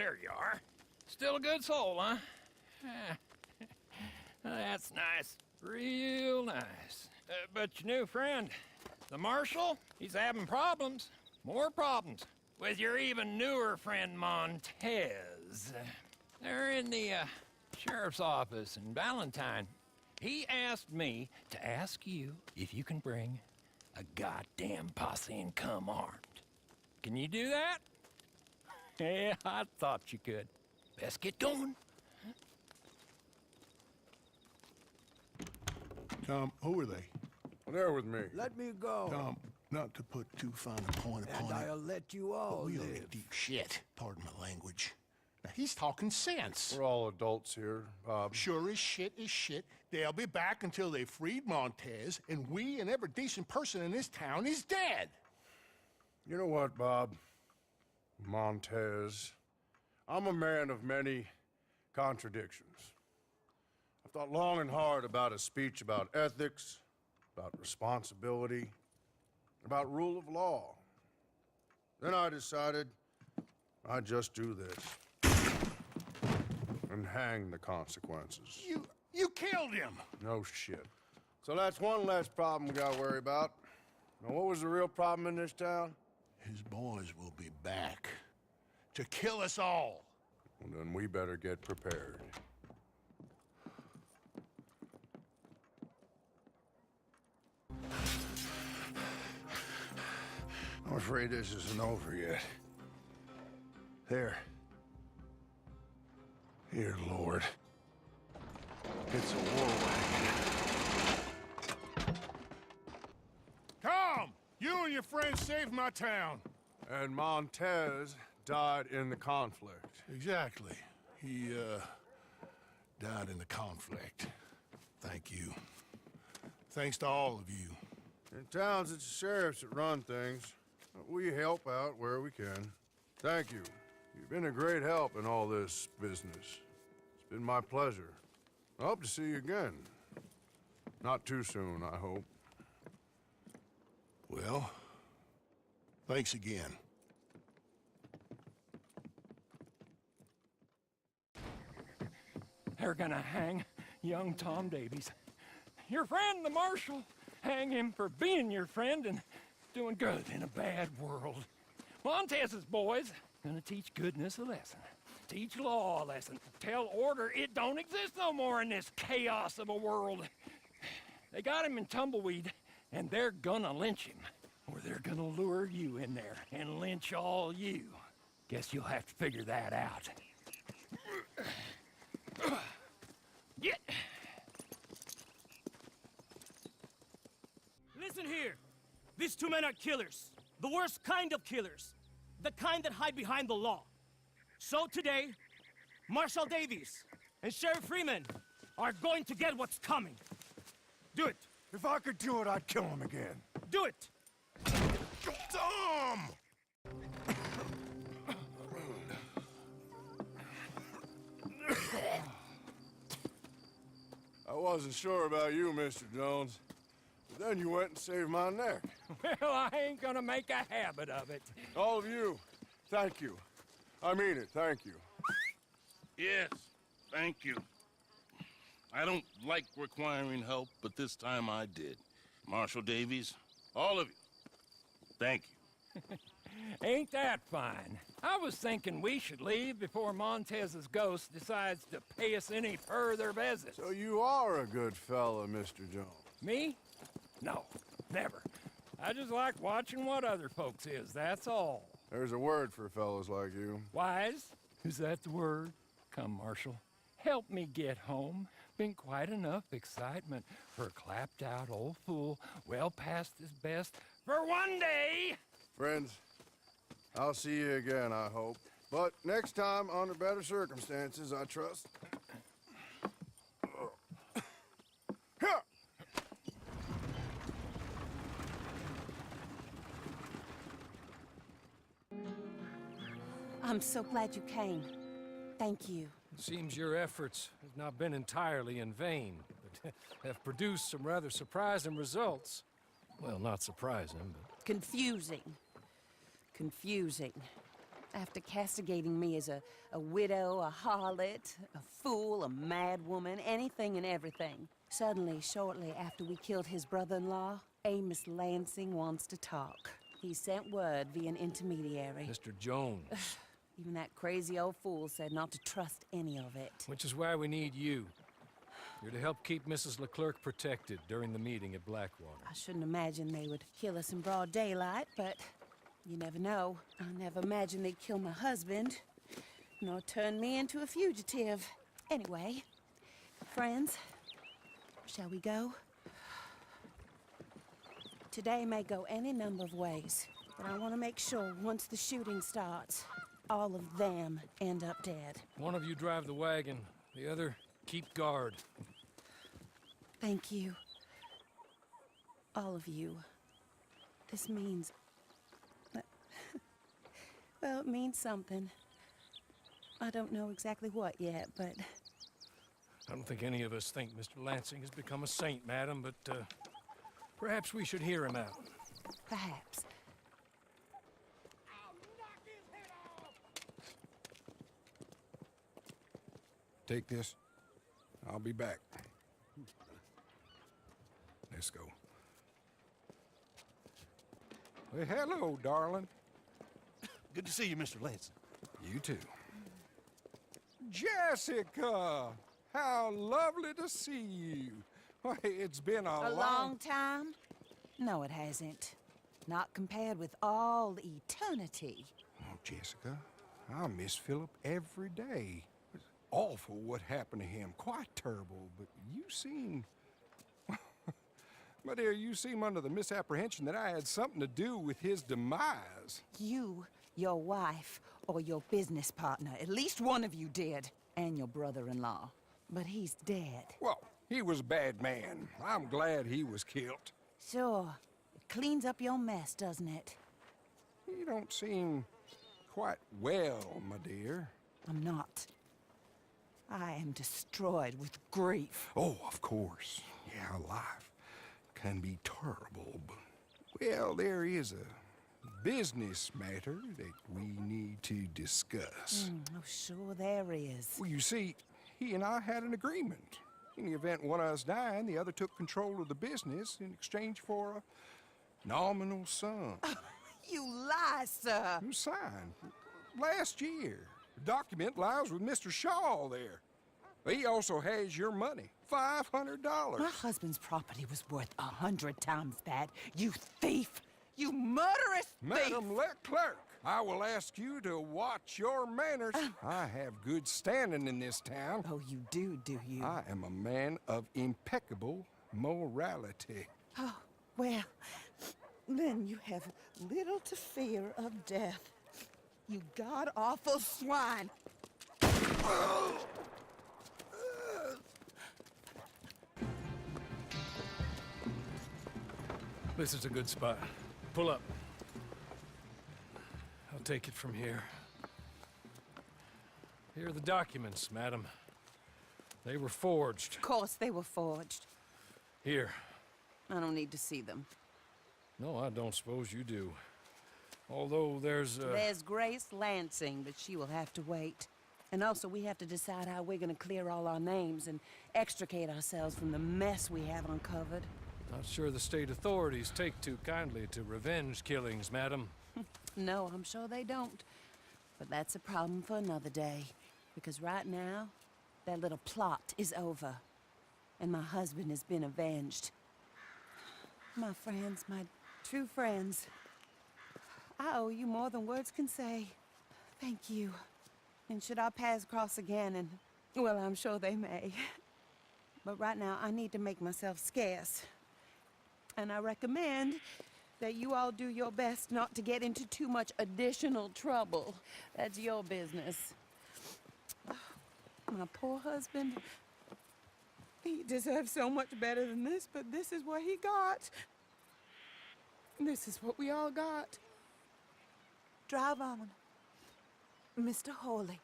there you are. Still a good soul, huh? That's nice. Real nice. But your new friend, the marshal, he's having problems. More problems. With your even newer friend, Montez. They're in the, sheriff's office in Valentine. He asked me to ask you if you can bring a goddamn posse and come armed. Can you do that? Yeah, I thought you could. Best get going. Tom, who are they? They're with me. Let me go. Tom, not to put too fine a point upon And it, I'll let you all but we are live. in deep shit. Pardon my language. Now, he's talking sense. We're all adults here, Bob. Sure as shit is shit. They'll be back until they freed Montez, and we and every decent person in this town is dead. You know what, Bob? Montez. I'm a man of many contradictions. I've thought long and hard about a speech about ethics, about responsibility, about rule of law. Then I decided I'd just do this. And hang the consequences. You killed him! No shit. So that's one less problem we gotta worry about. Now, what was the real problem in this town? His boys will be back to kill us all. Well, then we better get prepared. I'm afraid this isn't over yet. There. Here, Lord. It's a war wagon. Tom! You and your friends saved my town. And Montez died in the conflict. Exactly. He, died in the conflict. Thank you. Thanks to all of you. In towns, it's the sheriffs that run things. We help out where we can. Thank you. You've been a great help in all this business. It's been my pleasure. I hope to see you again. Not too soon, I hope. Well, thanks again. They're gonna hang young Tom Davies. Your friend, the marshal. Hang him for being your friend and doing good in a bad world. Montez's boys gonna teach goodness a lesson. Teach law a lesson. Tell order it don't exist no more in this chaos of a world. They got him in Tumbleweed, and they're gonna lynch him. Or they're gonna lure you in there and lynch all you. Guess you'll have to figure that out. Get! Listen here. These two men are killers. The worst kind of killers. The kind that hide behind the law. So today, Marshal Davies and Sheriff Freeman are going to get what's coming. Do it. If I could do it, I'd kill him again. Do it. Tom! I wasn't sure about you, Mr. Jones. But then you went and saved my neck. Well, I ain't gonna make a habit of it. All of you, thank you. I mean it, thank you. Yes, thank you. I don't like requiring help, but this time I did. Marshal Davies, all of you, thank you. Ain't that fine? I was thinking we should leave before Montez's ghost decides to pay us any further visits. So you are a good fella, Mr. Jones. Me? No, never. I just like watching what other folks is, that's all. There's a word for fellas like you. Wise? Is that the word? Come, Marshal. Help me get home. Been quite enough excitement for a clapped-out old fool well past his best for one day. Friends, I'll see you again, I hope. But next time, under better circumstances, I trust. I'm so glad you came. Thank you. It seems your efforts have not been entirely in vain, but have produced some rather surprising results. Well, not surprising, but... Confusing. Confusing. After castigating me as a widow, a harlot, a fool, a mad woman, anything and everything. Suddenly, shortly after we killed his brother-in-law, Amos Lansing wants to talk. He sent word via an intermediary. Mr. Jones. Even that crazy old fool said not to trust any of it. Which is why we need you. You're to help keep Mrs. Leclerc protected during the meeting at Blackwater. I shouldn't imagine they would kill us in broad daylight, but you never know. I never imagined they'd kill my husband, nor turn me into a fugitive. Anyway, friends, shall we go? Today may go any number of ways, but I want to make sure once the shooting starts, all of them end up dead. One of you drive the wagon, the other keep guard. Thank you. All of you. This means... well, it means something. I don't know exactly what yet, but... I don't think any of us think Mr. Lansing has become a saint, madam, but perhaps we should hear him out. Perhaps. Take this. I'll be back. Let's go. Well, hello, darling. Good to see you, Mr. Lansing. You too. Jessica! How lovely to see you. Why, it's been A long time? No, it hasn't. Not compared with all eternity. Oh, Jessica, I miss Philip every day. It's awful what happened to him. Quite terrible, but you seem... My dear, you seem under the misapprehension that I had something to do with his demise. You, your wife, or your business partner, at least one of you did, and your brother-in-law. But he's dead. Well, he was a bad man. I'm glad he was killed. Sure. It cleans up your mess, doesn't it? You don't seem quite well, my dear. I'm not. I am destroyed with grief. Oh, of course. Yeah, life can be terrible, but... Well, there is a business matter that we need to discuss. Oh, sure there is. Well, you see, he and I had an agreement. In the event one of us died, the other took control of the business in exchange for a nominal sum. You lie, sir. Who signed? Last year. The document lies with Mr. Shaw there. He also has your money, $500. My husband's property was worth 100 times that. You thief! You murderous thief! Madam Leclerc, I will ask you to watch your manners. I have good standing in this town. Oh, you do you? I am a man of impeccable morality. Oh, well, then you have little to fear of death. You god-awful swine! This is a good spot. Pull up. I'll take it from here. Here are the documents, madam. They were forged. Of course they were forged. Here. I don't need to see them. No, I don't suppose you do. Although there's Grace Lansing, but she will have to wait. And also, we have to decide how we're gonna clear all our names and extricate ourselves from the mess we have uncovered. Not sure the state authorities take too kindly to revenge killings, madam. No, I'm sure they don't. But that's a problem for another day. Because right now, that little plot is over. And my husband has been avenged. My friends, my true friends. I owe you more than words can say. Thank you. And should our paths cross again, and, well, I'm sure they may. But right now, I need to make myself scarce. And I recommend that you all do your best not to get into too much additional trouble. That's your business. My poor husband, he deserves so much better than this, but this is what he got. This is what we all got. Drive on, Mr. Hawley.